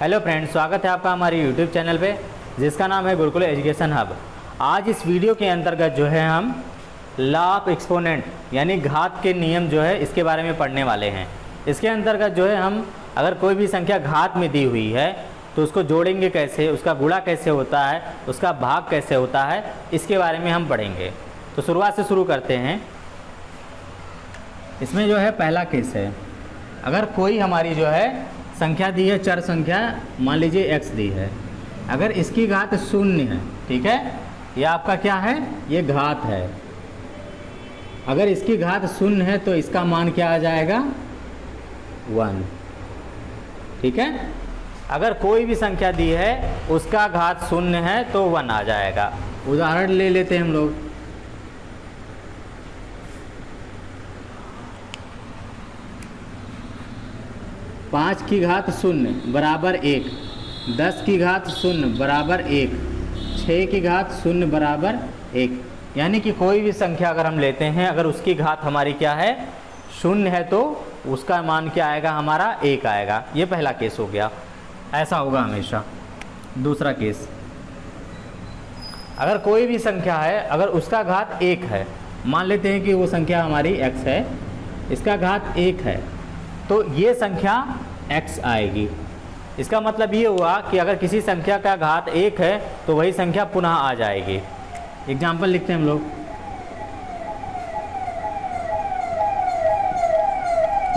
Hello friends, स्वागत है आपका हमारे यूट्यूब चैनल पे जिसका नाम है गुरुकुल एजुकेशन हब। आज इस वीडियो के अंतर्गत जो है हम लॉ ऑफ एक्सपोनेंट यानी घात के नियम जो है इसके बारे में पढ़ने वाले हैं। इसके अंतर्गत जो है हम अगर कोई भी संख्या घात में दी हुई है तो उसको जोड़ेंगे कैसे, उसका गुणा कैसे होता है, उसका भाग कैसे होता है, इसके बारे में हम पढ़ेंगे। तो शुरुआत से शुरू करते हैं। इसमें जो है पहला केस है, अगर कोई हमारी जो है संख्या दी है, चर संख्या मान लीजिए x दी है, अगर इसकी घात शून्य है, ठीक है, यह आपका क्या है, ये घात है। अगर इसकी घात शून्य है तो इसका मान क्या आ जाएगा, 1, ठीक है। अगर कोई भी संख्या दी है उसका घात शून्य है तो 1 आ जाएगा। उदाहरण ले लेते हैं हम लोग। 5 की घात शून्य बराबर 1, 10 की घात शून्य बराबर 1, 6 की घात शून्य बराबर 1। यानी कि कोई भी संख्या अगर हम लेते हैं, अगर उसकी घात हमारी क्या है, शून्य है, तो उसका मान क्या आएगा, हमारा 1 आएगा। ये पहला केस हो गया, ऐसा होगा हमेशा। दूसरा केस, अगर कोई भी संख्या है, अगर उसका घात 1 है, मान लेते हैं कि वो संख्या हमारी x है, इसका घात 1 है, तो ये संख्या x आएगी। इसका मतलब ये हुआ कि अगर किसी संख्या का घात 1 है तो वही संख्या पुनः आ जाएगी। एग्जाम्पल लिखते हैं हम लोग।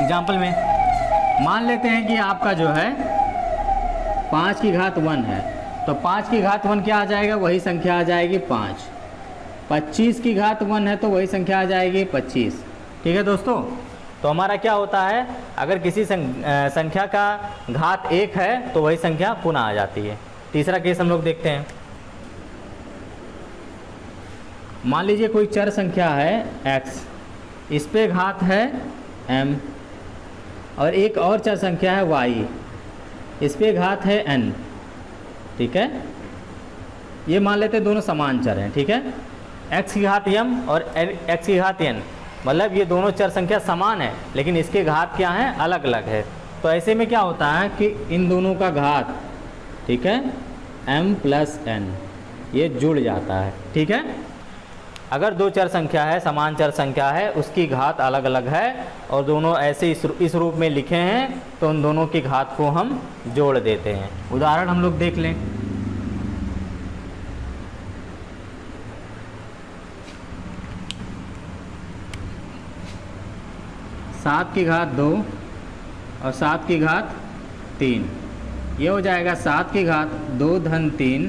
एग्जाम्पल में मान लेते हैं कि आपका जो है 5 की घात 1 है, तो 5 की घात 1 क्या आ जाएगा, वही संख्या आ जाएगी 5। 25 की घात 1 है तो वही संख्या आ जाएगी 25। ठीक है दोस्तों, तो हमारा क्या होता है, अगर किसी संख्या का घात 1 है तो वही संख्या पुनः आ जाती है। तीसरा केस हम लोग देखते हैं। मान लीजिए कोई चर संख्या है x, इस पे घात है m, और एक और चर संख्या है y, इस पे घात है n, ठीक है। ये मान लेते हैं दोनों समान चर हैं, ठीक है। x की घात m और x की घात n, मतलब ये दोनों चर संख्या समान है लेकिन इसके घात क्या हैं, अलग अलग है। तो ऐसे में क्या होता है कि इन दोनों का घात, ठीक है, m प्लस n, ये जुड़ जाता है, ठीक है। अगर दो चर संख्या है, समान चर संख्या है, उसकी घात अलग अलग है और दोनों ऐसे इस रूप में लिखे हैं तो उन दोनों की घात को हम जोड़ देते हैं। उदाहरण हम लोग देख लें। सात की घात 2 और 7 की घात 3, ये हो जाएगा 7 की घात 2 धन 3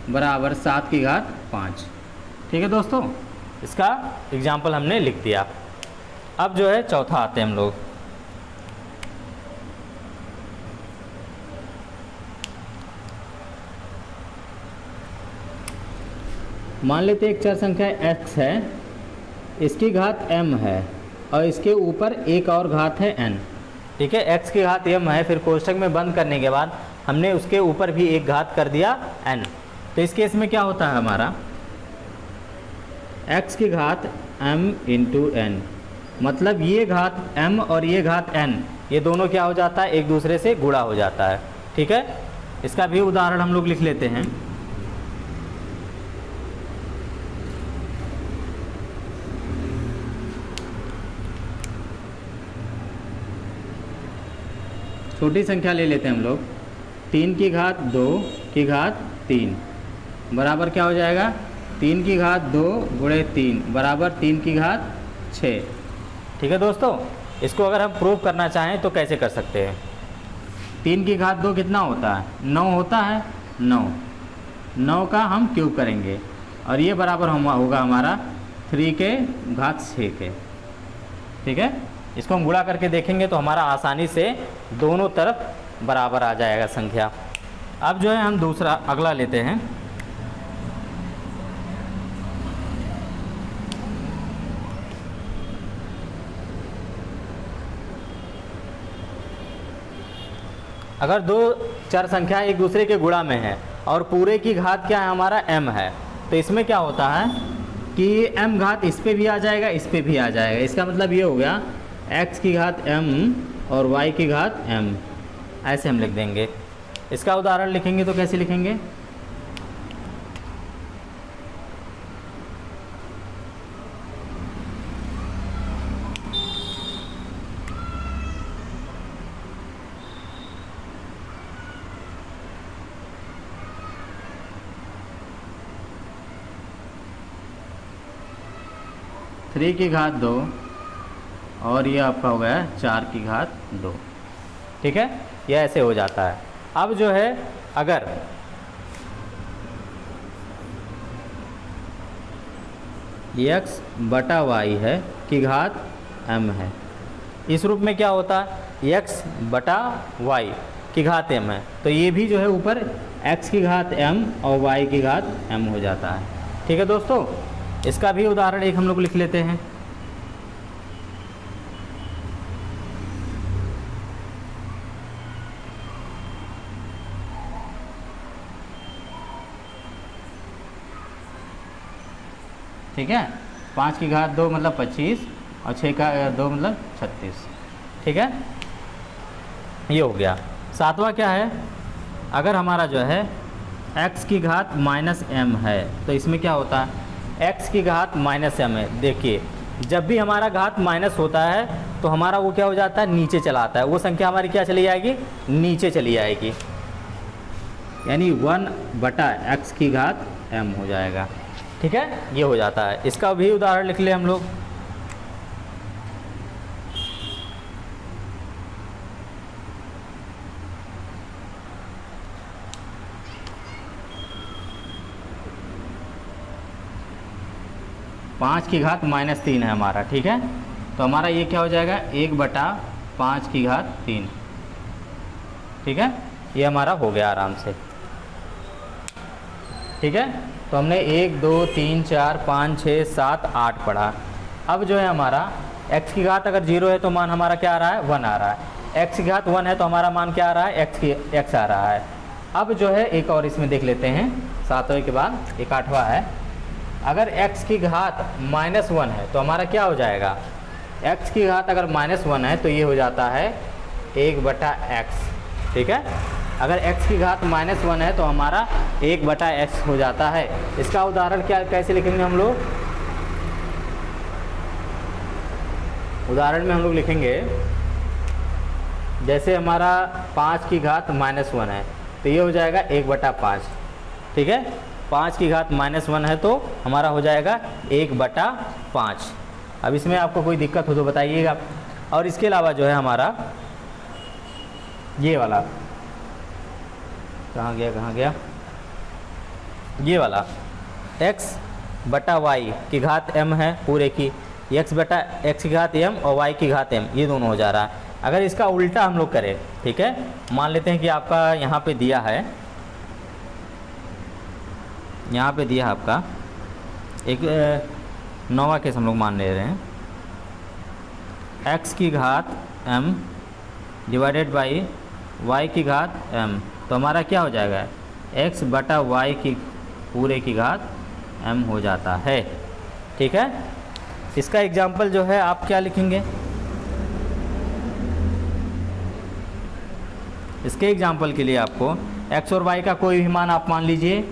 बराबर 7 की घात 5। ठीक है दोस्तों, इसका एग्जाम्पल हमने लिख दिया। अब जो है चौथा आते हैं हम लोग। मान लेते हैं एक चर संख्या x है, इसकी घात m है और इसके ऊपर एक और घात है n, ठीक है। x की घात m है, फिर कोष्ठक में बंद करने के बाद हमने उसके ऊपर भी एक घात कर दिया n। तो इस केस में क्या होता है हमारा, x की घात m इंटू n, मतलब ये घात m और ये घात n, ये दोनों क्या हो जाता है, एक दूसरे से गुणा हो जाता है, ठीक है। इसका भी उदाहरण हम लोग लिख लेते हैं। छोटी संख्या ले लेते हैं हम लोग। 3 की घात 2 की घात 3 बराबर क्या हो जाएगा, 3 की घात 2 गुणे 3 बराबर 3 की घात 6। ठीक है दोस्तों, इसको अगर हम प्रूव करना चाहें तो कैसे कर सकते हैं। 3 की घात 2 कितना होता है, 9 होता है, 9 का हम क्यूब करेंगे और ये बराबर होगा हमारा 3 के घात 6 के, ठीक है। इसको हम गुणा करके देखेंगे तो हमारा आसानी से दोनों तरफ बराबर आ जाएगा संख्या। अब जो है हम दूसरा अगला लेते हैं। अगर दो चर संख्या एक दूसरे के गुणा में है और पूरे की घात क्या है, हमारा m है, तो इसमें क्या होता है कि m घात इस पे भी आ जाएगा, इस पे भी आ जाएगा। इसका मतलब ये हो गया x की घात m और y की घात m, ऐसे हम लिख देंगे। इसका उदाहरण लिखेंगे तो कैसे लिखेंगे? थ्री की घात 2 और ये आपका हो गया 4 की घात 2। ठीक है, ये ऐसे हो जाता है। अब जो है अगर x बटा वाई है की घात m है, इस रूप में क्या होता है x बटा वाई की घात m है, तो ये भी जो है ऊपर x की घात m और y की घात m हो जाता है। ठीक है दोस्तों, इसका भी उदाहरण एक हम लोग लिख लेते हैं। ठीक है, 5 की घात 2 मतलब 25 और 6 का 2 मतलब 36। ठीक है, ये हो गया। सातवां क्या है, अगर हमारा जो है x की घात माइनस m है तो इसमें क्या होता है, x की घात माइनस m है। देखिए जब भी हमारा घात माइनस होता है तो हमारा वो क्या हो जाता है, नीचे चला आता है, वो संख्या हमारी क्या चली जाएगी, नीचे चली जाएगी, यानी 1 बटा x की घात m हो जाएगा। ठीक है, ये हो जाता है। इसका भी उदाहरण लिख ले हम लोग। पाँच की घात माइनस 3 है हमारा। ठीक है, तो हमारा ये क्या हो जाएगा, 1 बटा 5 की घात 3। ठीक है, ये हमारा हो गया आराम से। ठीक है, तो हमने 1 2 3 4 5 6 7 8 पढ़ा। अब जो है हमारा x की घात अगर 0 है तो मान हमारा क्या आ रहा है, 1 आ रहा है। x की घात 1 है तो हमारा मान क्या आ रहा है, x आ रहा है। अब जो है एक और इसमें देख लेते हैं, 7वें के बाद एक 8वां है। अगर x की घात -1 है तो हमारा क्या हो जाएगा, x की घात अगर -1 है तो ये हो जाता है 1 बटा x। ठीक है, अगर x की घात -1 है तो हमारा 1 बटा x हो जाता है। इसका उदाहरण क्या कैसे लिखेंगे हम लोग, उदाहरण में हम लोग लिखेंगे जैसे हमारा 5 की घात -1 है तो ये हो जाएगा 1 बटा 5। ठीक है, 5 की घात -1 है तो हमारा हो जाएगा 1 बटा 5। अब इसमें आपको कोई दिक्कत हो तो बताइएगा। और इसके अलावा जो है हमारा ये वाला कहाँ गया, ये वाला x बटा y की घात m है पूरे की, x बटा x की घात m और y की घात m, ये दोनों हो जा रहा है। अगर इसका उल्टा हम लोग करें, ठीक है, मान लेते हैं कि आपका यहाँ पे दिया है, यहाँ पे दिया है आपका एक 9वां केस हम लोग मान ले रहे हैं, x की घात m डिवाइडेड बाई y की घात m, तो हमारा क्या हो जाएगा, x बटा y की पूरे की घात m हो जाता है। ठीक है, इसका एग्जाम्पल जो है आप क्या लिखेंगे, इसके एग्जाम्पल के लिए आपको x और y का कोई भी मान आप मान लीजिए,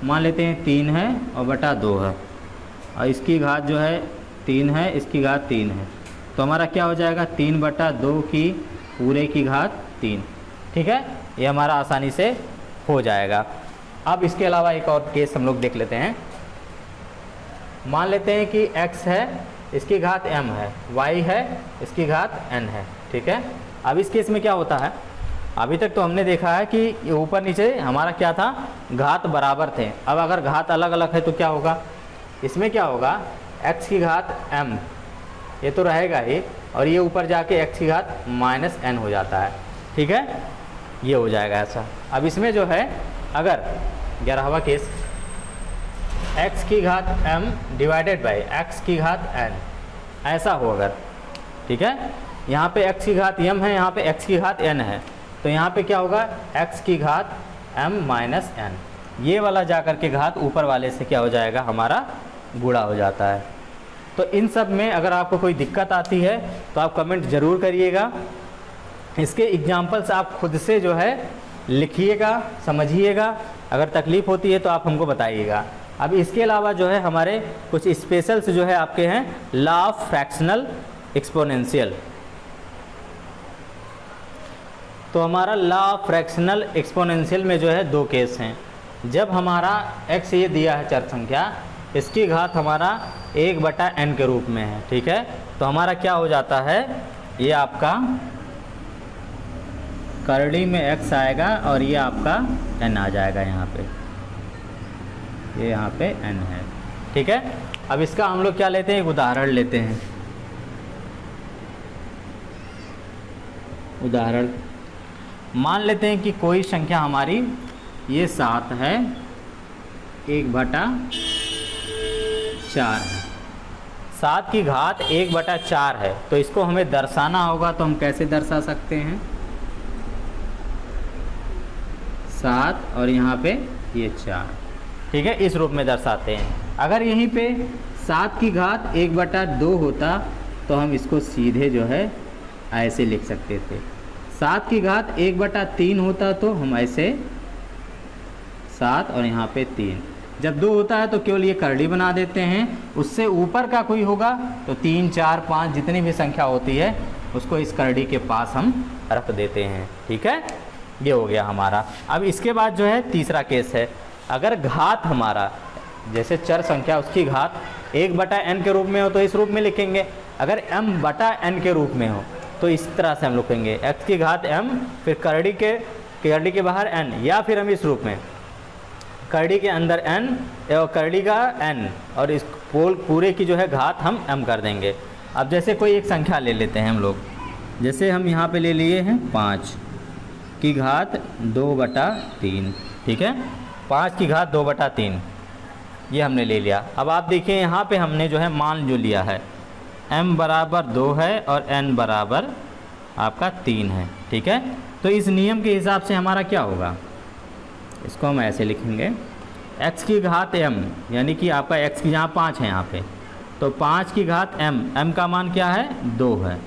मान लेते हैं 3 है और बटा 2 है, और इसकी घात जो है 3 है, इसकी घात 3 है, तो हमारा क्या हो जाएगा 3 बटा 2 की पूरे की घात 3। ठीक है, ये हमारा आसानी से हो जाएगा। अब इसके अलावा एक और केस हम लोग देख लेते हैं। मान लेते हैं कि x है, इसकी घात m है, y है, इसकी घात n है। ठीक है, अब इस केस में क्या होता है, अभी तक तो हमने देखा है कि ये ऊपर नीचे हमारा क्या था, घात बराबर थे। अब अगर घात अलग अलग है तो क्या होगा, इसमें क्या होगा, x की घात m ये तो रहेगा ही, और ये ऊपर जाके x की घात -n हो जाता है। ठीक है, ये हो जाएगा ऐसा। अब इसमें जो है अगर 11वां केस, x की घात m डिवाइडेड बाई x की घात n, ऐसा हो अगर, ठीक है, यहाँ पे x की घात m है, यहाँ पे x की घात n है, तो यहाँ पे क्या होगा, x की घात m माइनस n, ये वाला जा कर के घात ऊपर वाले से क्या हो जाएगा, हमारा गुणा हो जाता है। तो इन सब में अगर आपको कोई दिक्कत आती है तो आप कमेंट ज़रूर करिएगा। इसके एग्जाम्पल्स आप खुद से जो है लिखिएगा, समझिएगा, अगर तकलीफ़ होती है तो आप हमको बताइएगा। अब इसके अलावा जो है हमारे कुछ स्पेशल्स जो है आपके हैं लॉ ऑफ फ्रैक्शनल एक्सपोनेंशियल। तो हमारा लॉ ऑफ फ्रैक्शनल एक्सपोनेंशियल में जो है दो केस हैं। जब हमारा x ये दिया है चर संख्या, इसकी घात हमारा 1/n के रूप में है, ठीक है। तो हमारा क्या हो जाता है, ये आपका करड़ी में x आएगा और ये आपका n आ जाएगा यहाँ पे, ये यहाँ पे n है, ठीक है। अब इसका हम लोग क्या लेते हैं, एक उदाहरण लेते हैं। उदाहरण मान लेते हैं कि कोई संख्या हमारी ये 7 है, 1/4 है। 7 की घात 1/4 है, तो इसको हमें दर्शाना होगा, तो हम कैसे दर्शा सकते हैं, 7 और यहाँ पे ये 4, ठीक है, इस रूप में दर्शाते हैं। अगर यहीं पे 7 की घात 1/2 होता तो हम इसको सीधे जो है ऐसे लिख सकते थे। 7 की घात 1/3 होता तो हम ऐसे 7 और यहाँ पे 3, जब 2 होता है तो केवल ये करड़ी बना देते हैं। उससे ऊपर का कोई होगा तो 3, 4, 5 जितनी भी संख्या होती है उसको इस करड़ी के पास हम रख देते हैं, ठीक है। ये हो गया हमारा। अब इसके बाद जो है तीसरा केस है, अगर घात हमारा जैसे चर संख्या उसकी घात 1/n के रूप में हो तो इस रूप में लिखेंगे। अगर m/n के रूप में हो तो इस तरह से हम लिखेंगे, x की घात m, फिर करड़ी के बाहर n, या फिर हम इस रूप में करड़ी के अंदर n और करड़ी का n और इस पूरे की जो है घात हम m कर देंगे। अब जैसे कोई एक संख्या ले लेते हैं हम लोग, जैसे हम यहाँ पे ले लिए हैं 5 की घात 2/3, ठीक है, 5 की घात 2/3 ये हमने ले लिया। अब आप देखिए यहाँ पे हमने जो है मान जो लिया है m बराबर 2 है और n बराबर आपका 3 है, ठीक है। तो इस नियम के हिसाब से हमारा क्या होगा, इसको हम ऐसे लिखेंगे, x की घात m, यानी कि आपका x की यहाँ 5 है यहाँ पे, तो 5 की घात m का मान क्या है 2 है,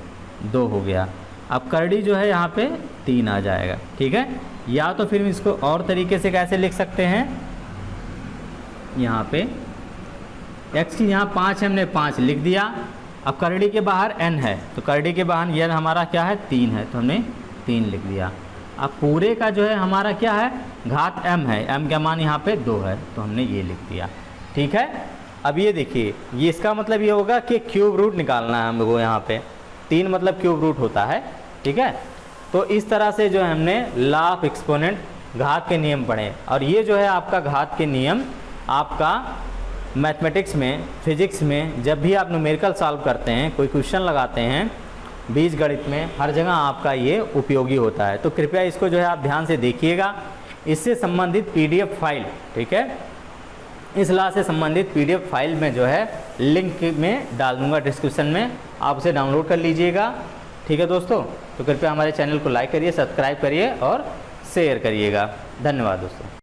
2 हो गया। अब करड़ी जो है यहाँ पे 3 आ जाएगा, ठीक है। या तो फिर इसको और तरीके से कैसे लिख सकते हैं, यहाँ पे x की यहाँ 5 है, हमने 5 लिख दिया। अब करड़ी के बाहर n है तो करड़ी के बाहर यह हमारा क्या है 3 है, तो हमने 3 लिख दिया। अब पूरे का जो है हमारा क्या है घात m है, m का मान यहाँ पे 2 है, तो हमने ये लिख दिया, ठीक है। अब ये देखिए, ये इसका मतलब ये होगा कि क्यूब रूट निकालना है हमको, यहाँ पे 3 मतलब क्यूब रूट होता है, ठीक है। तो इस तरह से जो है हमने लॉ ऑफ एक्सपोनेंट घात के नियम पढ़े। और ये जो है आपका घात के नियम आपका मैथमेटिक्स में, फिजिक्स में जब भी आप न्यूमेरिकल सॉल्व करते हैं, कोई क्वेश्चन लगाते हैं बीजगणित में, हर जगह आपका ये उपयोगी होता है। तो कृपया इसको जो है आप ध्यान से देखिएगा। इससे संबंधित PDF फाइल, ठीक है, इस लॉ से संबंधित PDF फाइल में जो है लिंक में डाल दूंगा डिस्क्रिप्शन में, आप उसे डाउनलोड कर लीजिएगा, ठीक है दोस्तों। तो कृपया हमारे चैनल को लाइक करिए, सब्सक्राइब करिए और शेयर करिएगा। धन्यवाद दोस्तों।